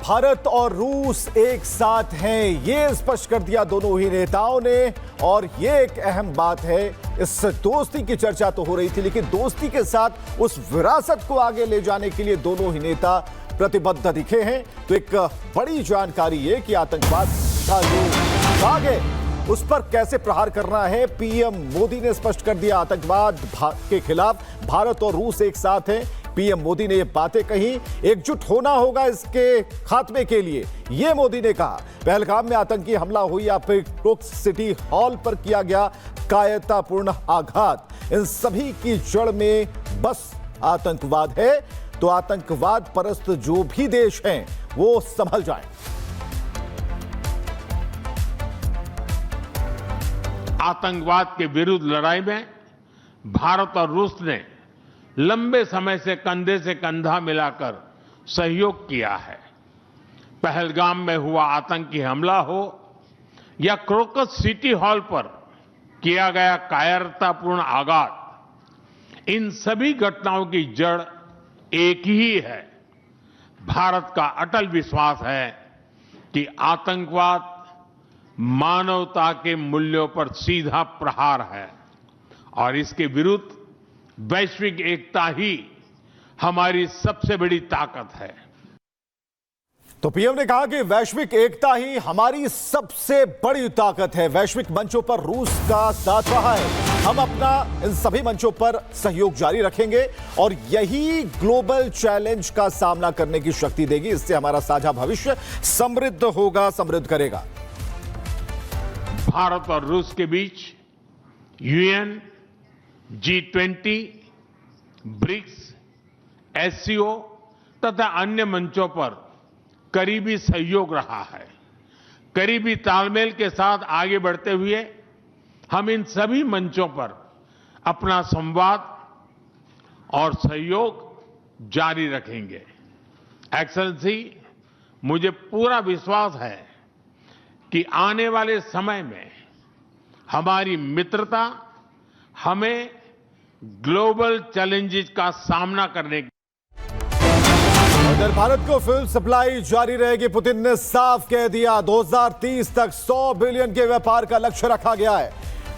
भारत और रूस एक साथ हैं, ये स्पष्ट कर दिया दोनों ही नेताओं ने। और ये एक अहम बात है। इस दोस्ती की चर्चा तो हो रही थी, लेकिन दोस्ती के साथ उस विरासत को आगे ले जाने के लिए दोनों ही नेता प्रतिबद्ध दिखे हैं। तो एक बड़ी जानकारी है कि आतंकवाद का जो भाग है उस पर कैसे प्रहार करना है। पीएम मोदी ने स्पष्ट कर दिया, आतंकवाद के खिलाफ भारत और रूस एक साथ हैं। पीएम मोदी ने ये बातें कही, एकजुट होना होगा इसके खात्मे के लिए, ये मोदी ने कहा। पहलगाम में आतंकी हमला हुई या फिर क्रुक्स सिटी हॉल पर किया गया कायरतापूर्ण आघात, इन सभी की जड़ में बस आतंकवाद है। तो आतंकवाद परस्त जो भी देश हैं वो संभल जाएं। आतंकवाद के विरुद्ध लड़ाई में भारत और रूस ने लंबे समय से कंधा मिलाकर सहयोग किया है। पहलगाम में हुआ आतंकी हमला हो या क्रोकस सिटी हॉल पर किया गया कायरतापूर्ण आघात, इन सभी घटनाओं की जड़ एक ही है। भारत का अटल विश्वास है कि आतंकवाद मानवता के मूल्यों पर सीधा प्रहार है और इसके विरुद्ध वैश्विक एकता ही हमारी सबसे बड़ी ताकत है। तो पीएम ने कहा कि वैश्विक एकता ही हमारी सबसे बड़ी ताकत है। वैश्विक मंचों पर रूस का साथ रहा है, हम अपना इन सभी मंचों पर सहयोग जारी रखेंगे और यही ग्लोबल चैलेंज का सामना करने की शक्ति देगी। इससे हमारा साझा भविष्य समृद्ध होगा, समृद्ध करेगा। भारत और रूस के बीच यूएन, G20, ब्रिक्स, एससीओ तथा अन्य मंचों पर करीबी सहयोग रहा है। करीबी तालमेल के साथ आगे बढ़ते हुए हम इन सभी मंचों पर अपना संवाद और सहयोग जारी रखेंगे। एक्सेलेंसी, मुझे पूरा विश्वास है कि आने वाले समय में हमारी मित्रता हमें ग्लोबल चैलेंजेस का सामना करने की। अगर भारत को फ्यूल सप्लाई जारी रहेगी, पुतिन ने साफ कह दिया 2030 तक 100 बिलियन के व्यापार का लक्ष्य रखा गया है।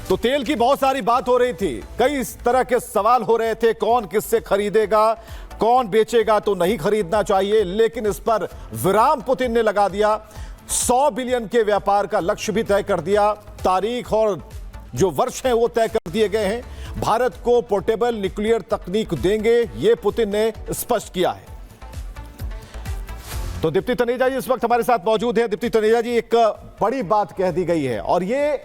तो तेल की बहुत सारी बात हो रही थी, कई तरह के सवाल हो रहे थे, कौन किससे खरीदेगा, कौन बेचेगा, तो नहीं खरीदना चाहिए। लेकिन इस पर विराम पुतिन ने लगा दिया। 100 बिलियन के व्यापार का लक्ष्य भी तय कर दिया। तारीख और जो वर्ष हैं वो तय कर दिए गए हैं। भारत को पोर्टेबल न्यूक्लियर तकनीक देंगे, ये पुतिन ने स्पष्ट किया है। तो दीप्ति तनेजा जी इस वक्त हमारे साथ मौजूद है। दीप्ति तनेजा जी, एक बड़ी बात कह दी गई है और ये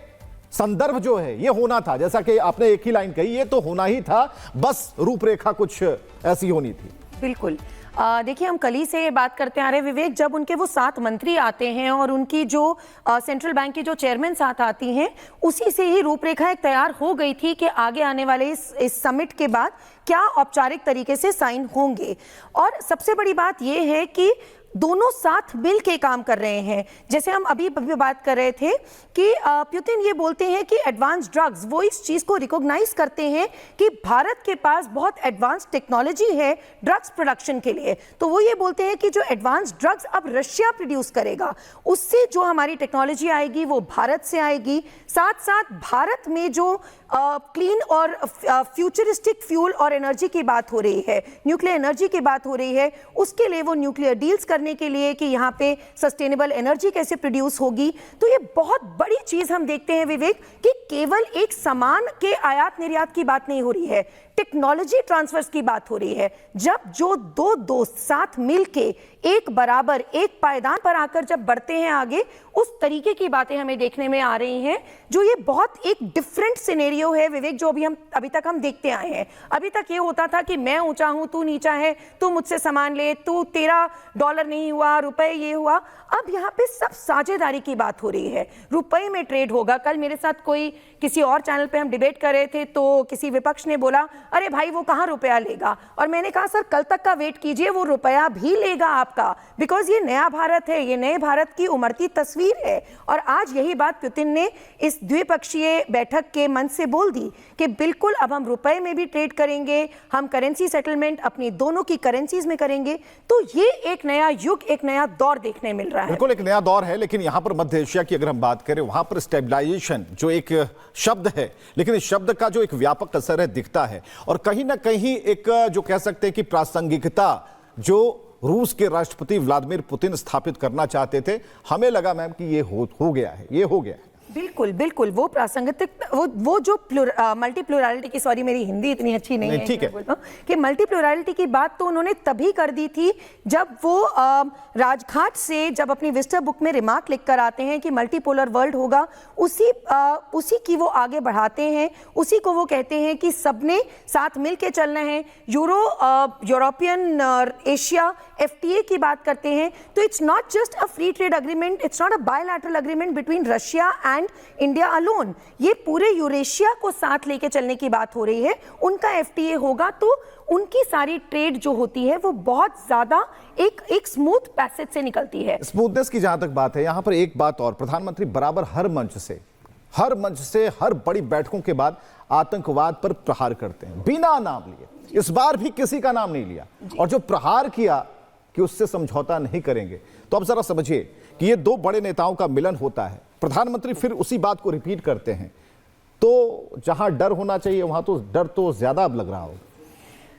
संदर्भ जो है ये होना था, जैसा कि आपने एक ही लाइन कही, ये तो होना ही था, बस रूपरेखा कुछ ऐसी होनी थी। बिल्कुल। देखिए, हम कल ही से बात करते आ रहे हैं विवेक, जब उनके वो 7 मंत्री आते हैं और उनकी जो सेंट्रल बैंक की जो चेयरमैन साथ आती हैं, उसी से ही रूपरेखा एक तैयार हो गई थी कि आगे आने वाले इस समिट के बाद क्या औपचारिक तरीके से साइन होंगे। और सबसे बड़ी बात यह है कि दोनों साथ मिल के काम कर रहे हैं। जैसे हम अभी बात कर रहे थे कि पुतिन ये बोलते हैं कि एडवांस ड्रग्स, वो इस चीज को रिकॉग्नाइज करते हैं कि भारत के पास बहुत एडवांस टेक्नोलॉजी है ड्रग्स प्रोडक्शन के लिए। तो वो ये बोलते हैं कि जो एडवांस ड्रग्स अब रशिया प्रोड्यूस करेगा, उससे जो हमारी टेक्नोलॉजी आएगी वो भारत से आएगी। साथ साथ भारत में जो क्लीन और फ्यूचरिस्टिक फ्यूल और एनर्जी की बात हो रही है, न्यूक्लियर एनर्जी की बात हो रही है, उसके लिए वो न्यूक्लियर डील्स करने के लिए कि यहाँ पे सस्टेनेबल एनर्जी कैसे प्रोड्यूस होगी। तो ये बहुत बड़ी चीज हम देखते हैं विवेक कि केवल एक सामान के आयात निर्यात की बात नहीं हो रही है, टेक्नोलॉजी ट्रांसफर्स की बात हो रही है। जब जो दो दोस्त साथ मिलके एक बराबर एक पायदान पर आकर जब बढ़ते हैं आगे, उस तरीके की बातें हमें देखने में आ रही हैं, जो ये बहुत एक डिफरेंट सिनेरियो है विवेक, जो अभी तक हम देखते आए हैं। अभी तक ये होता था कि मैं ऊंचा हूं, तू नीचा है, तू मुझसे सामान ले, तू तेरा डॉलर नहीं हुआ, रुपए ये हुआ। अब यहाँ पे सब साझेदारी की बात हो रही है, रुपए में ट्रेड होगा। कल मेरे साथ किसी और चैनल पे हम डिबेट कर रहे थे तो किसी विपक्ष ने बोला अरे भाई वो कहाँ रुपया लेगा। और मैंने कहा सर कल तक का वेट कीजिए, वो रुपया भी लेगा आपका, बिकॉज ये नया भारत है, ये नए भारत की उमड़ती तस्वीर है। और आज यही बात पुतिन ने इस द्विपक्षीय बैठक के मंच से बोल दी कि बिल्कुल अब हम रुपए में भी ट्रेड करेंगे, हम करेंसी सेटलमेंट अपनी दोनों की करेंसीज में करेंगे। तो ये एक नया युग, एक नया दौर देखने मिल रहा है। बिल्कुल एक नया दौर है। लेकिन यहां पर मध्य एशिया की अगर हम बात करें, वहां पर स्टेबलाइजेशन जो एक शब्द है, लेकिन इस शब्द का जो एक व्यापक असर है दिखता है। और कहीं ना कहीं एक जो कह सकते हैं कि प्रासंगिकता जो रूस के राष्ट्रपति व्लादिमीर पुतिन स्थापित करना चाहते थे, हमें लगा मैम कि ये हो गया है, ये हो गया है। बिल्कुल बिल्कुल, वो प्रासंगिक वो जो मल्टी प्लुरलिटी की, सॉरी मेरी हिंदी इतनी अच्छी नहीं है, ठीक है कि मल्टी प्लुरलिटी की बात तो उन्होंने तभी कर दी थी जब वो राजघाट से जब अपनी विजिटर बुक में रिमार्क लिख कर आते हैं कि मल्टीपोलर वर्ल्ड होगा, उसी की वो आगे बढ़ाते हैं, उसी को वो कहते हैं कि सबने साथ मिल के चलना है। यूरोपियन एशिया FTA की बात करते हैं। तो it's not just a free trade agreement, it's not a bilateral agreement between Russia and India alone, ये पूरे यूरेशिया को साथ लेके चलने की बात हो रही है। उनका FTA होगा तो उनकी सारी ट्रेड जो होती है वो बहुत ज्यादा एक स्मूथ पैसेज से निकलती है। स्मूथनेस की जहां तक बात है, यहां पर एक बात और, प्रधानमंत्री बराबर हर मंच से हर बड़ी बैठकों के बाद आतंकवाद पर प्रहार करते हैं बिना नाम लिए। इस बार भी किसी का नाम नहीं लिया, और जो प्रहार किया कि उससे समझौता नहीं करेंगे। तो अब जरा समझिए कि ये दो बड़े नेताओं का मिलन होता है, प्रधानमंत्री फिर उसी बात को रिपीट करते हैं। तो जहां डर होना चाहिए वहां तो डर तो ज्यादा अब लग रहा हो।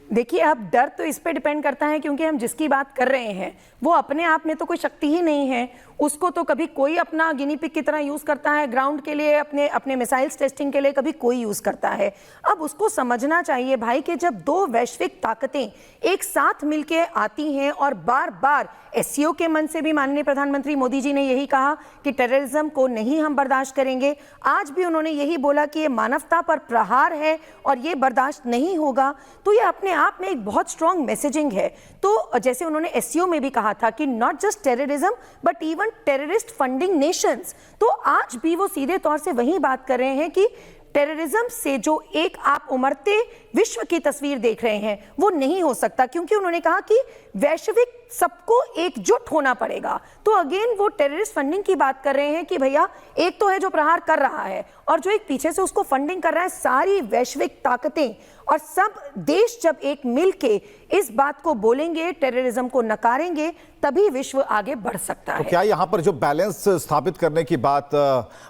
देखिए अब डर तो इस पे डिपेंड करता है, क्योंकि हम जिसकी बात कर रहे हैं वो अपने आप में तो कोई शक्ति ही नहीं है। उसको तो कभी कोई अपना गिनी पिग की तरह यूज करता है ग्राउंड के लिए, अपने मिसाइल्स टेस्टिंग के लिए कभी कोई यूज करता है। अब उसको समझना चाहिए भाई कि जब दो वैश्विक ताकतें एक साथ मिलके आती हैं और बार बार SCO के मन से भी माननीय प्रधानमंत्री मोदी जी ने यही कहा कि टेररिज्म को नहीं हम बर्दाश्त करेंगे। आज भी उन्होंने यही बोला कि ये मानवता पर प्रहार है और ये बर्दाश्त नहीं होगा। तो ये अपने आप में एक बहुत स्ट्रॉन्ग मैसेजिंग है। तो जैसे उन्होंने SCO में भी कहा था कि not just terrorism but even terrorist funding Nations, तो आज भी वो सीधे तौर से वही बात कर रहे हैं कि टेररिज्म से जो एक आप उमड़ते विश्व की तस्वीर देख रहे हैं वो नहीं हो सकता, क्योंकि उन्होंने कहा कि वैश्विक सबको एकजुट होना पड़ेगा। तो अगेन वो टेररिस्ट फंडिंग की बात कर रहे हैं कि भैया एक तो है जो प्रहार कर रहा है और जो एक पीछे से उसको फंडिंग कर रहा है, सारी वैश्विक ताकतें और सब देश जब एक मिलके इस बात को बोलेंगे, टेररिज्म को नकारेंगे, तभी विश्व आगे बढ़ सकता है। तो क्या यहां पर जो बैलेंस स्थापित करने की बात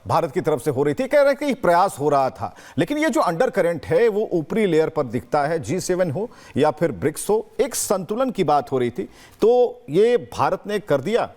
भारत की तरफ से हो रही थी, कह रहे हैं कि प्रयास हो रहा था, लेकिन ये जो अंडर करंट है वो ऊपरी लेयर पर दिखता है, G7 हो या फिर ब्रिक्स हो, एक संतुलन की बात हो रही थी। तो ये भारत ने कर दिया,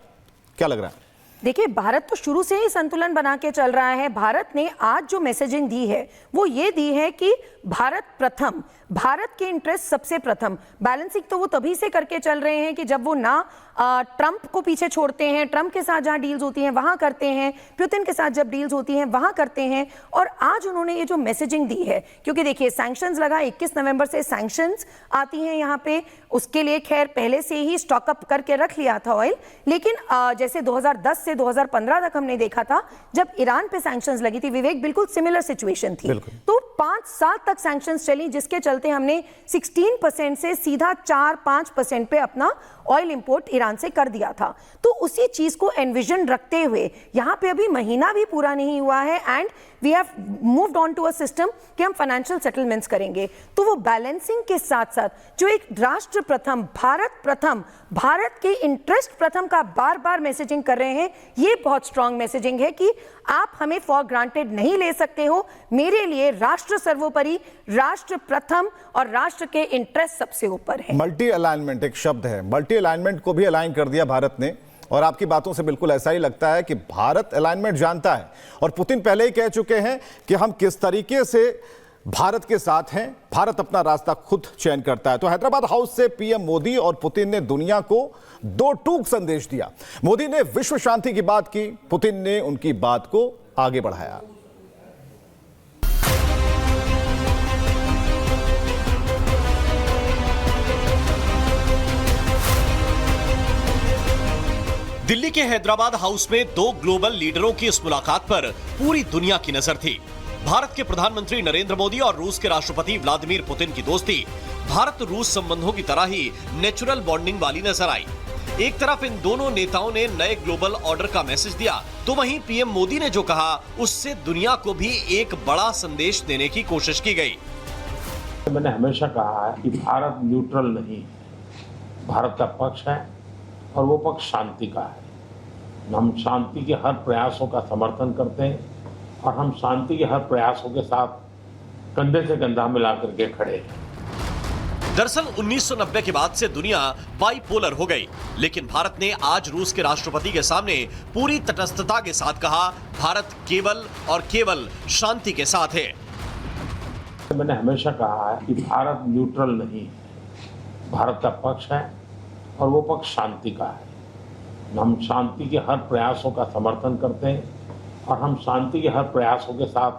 क्या लग रहा है? देखिए भारत तो शुरू से ही संतुलन बना के चल रहा है। भारत ने आज जो मैसेजिंग दी है वो ये दी है कि भारत प्रथम, भारत के इंटरेस्ट सबसे प्रथम। बैलेंसिंग तो वो तभी से करके चल रहे हैं कि जब वो ना ट्रंप को पीछे छोड़ते हैं, ट्रंप के साथ जहां डील्स होती हैं वहां करते हैं, पुतिन के साथ जब डील्स होती हैं वहां करते हैं। और आज उन्होंने ये जो मैसेजिंग दी है, क्योंकि देखिए सैंक्शंस लगा, 21 नवंबर से सैंक्शंस आती हैं यहाँ पे, उसके लिए खैर पहले से ही स्टॉकअप करके रख लिया था ऑयल, लेकिन जैसे 2010 से 2015 तक हमने देखा था जब ईरान पे सैंक्शंस लगी थी, विवेक बिल्कुल सिमिलर सिचुएशन थी। तो 5 साल तक सैंक्शंस चली, जिसके चलते हमने 16% से सीधा 4-5% पे अपना ऑयल इंपोर्ट ईरान से कर दिया था। तो उसी चीज को एनविजन रखते हुए यहाँ पे अभी महीना भी पूरा नहीं हुआ है and we have moved on to a system कि हम फाइनेंशियल सेटलमेंट्स करेंगे। तो वो बैलेंसिंग के साथ साथ जो एक राष्ट्र प्रथम, भारत के इंटरेस्ट प्रथम का बार बार मैसेजिंग कर रहे हैं, ये बहुत स्ट्रांग मैसेजिंग है कि आप हमें फॉर ग्रांटेड नहीं ले सकते हो। मेरे लिए राष्ट्र सर्वोपरि, राष्ट्र प्रथम और राष्ट्र के इंटरेस्ट सबसे ऊपर है। मल्टी अलाइनमेंट एक शब्द है, मल्टी अलाइनमेंट को भी अलाइन कर दिया भारत ने, और आपकी बातों से बिल्कुल ऐसा ही लगता है कि भारत अलाइनमेंट जानता है। और पुतिन पहले ही कह चुके हैं कि हम किस तरीके से भारत के साथ हैं, भारत अपना रास्ता खुद चयन करता है। तो हैदराबाद हाउस से पीएम मोदी और पुतिन ने दुनिया को 2 टूक संदेश दिया। मोदी ने विश्व शांति की बात की, पुतिन ने उनकी बात को आगे बढ़ाया। दिल्ली के हैदराबाद हाउस में 2 ग्लोबल लीडरों की इस मुलाकात पर पूरी दुनिया की नजर थी। भारत के प्रधानमंत्री नरेंद्र मोदी और रूस के राष्ट्रपति व्लादिमीर पुतिन की दोस्ती भारत रूस संबंधों की तरह ही नेचुरल बॉन्डिंग वाली नजर आई। एक तरफ इन दोनों नेताओं ने नए ग्लोबल ऑर्डर का मैसेज दिया, तो वहीं पीएम मोदी ने जो कहा उससे दुनिया को भी एक बड़ा संदेश देने की कोशिश की गई। मैंने हमेशा कहा है कि भारत न्यूट्रल नहीं है, भारत का पक्ष है और वो पक्ष शांति का है। हम शांति के हर प्रयासों का समर्थन करते हैं और हम शांति के हर प्रयासों के साथ कंधे से कंधा मिलाकर के खड़े हैं। दरअसल 1990 के बाद से दुनिया बाइपोलर हो गई, लेकिन भारत ने आज रूस के राष्ट्रपति के सामने पूरी तटस्थता के साथ कहा, भारत केवल और केवल शांति के साथ है। मैंने हमेशा कहा है कि भारत न्यूट्रल नहीं है, भारत का पक्ष है और वो पक्ष शांति का है। हम शांति के हर प्रयासों का समर्थन करते हैं और हम शांति के हर प्रयासों के साथ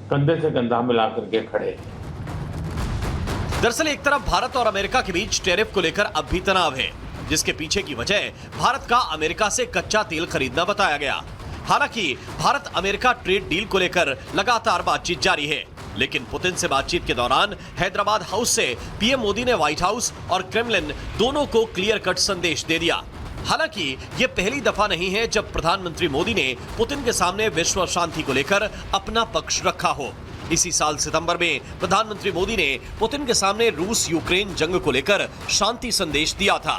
कंधे से कंधा मिलाकर के खड़े हैं। दरअसल एक तरफ भारत और अमेरिका के बीच टैरिफ को लेकर अब भी तनाव है, जिसके पीछे की वजह भारत का अमेरिका से कच्चा तेल खरीदना बताया गया। हालांकि भारत अमेरिका ट्रेड डील को लेकर लगातार बातचीत जारी है, लेकिन पुतिन से बातचीत के दौरान हैदराबाद हाउस से पीएम मोदी ने व्हाइट हाउस और क्रेमलिन दोनों को क्लियर कट संदेश दे दिया। हालांकि ये पहली दफा नहीं है जब प्रधानमंत्री मोदी ने पुतिन के सामने विश्व शांति को लेकर अपना पक्ष रखा हो। इसी साल सितंबर में प्रधानमंत्री मोदी ने पुतिन के सामने रूस यूक्रेन जंग को लेकर शांति संदेश दिया था।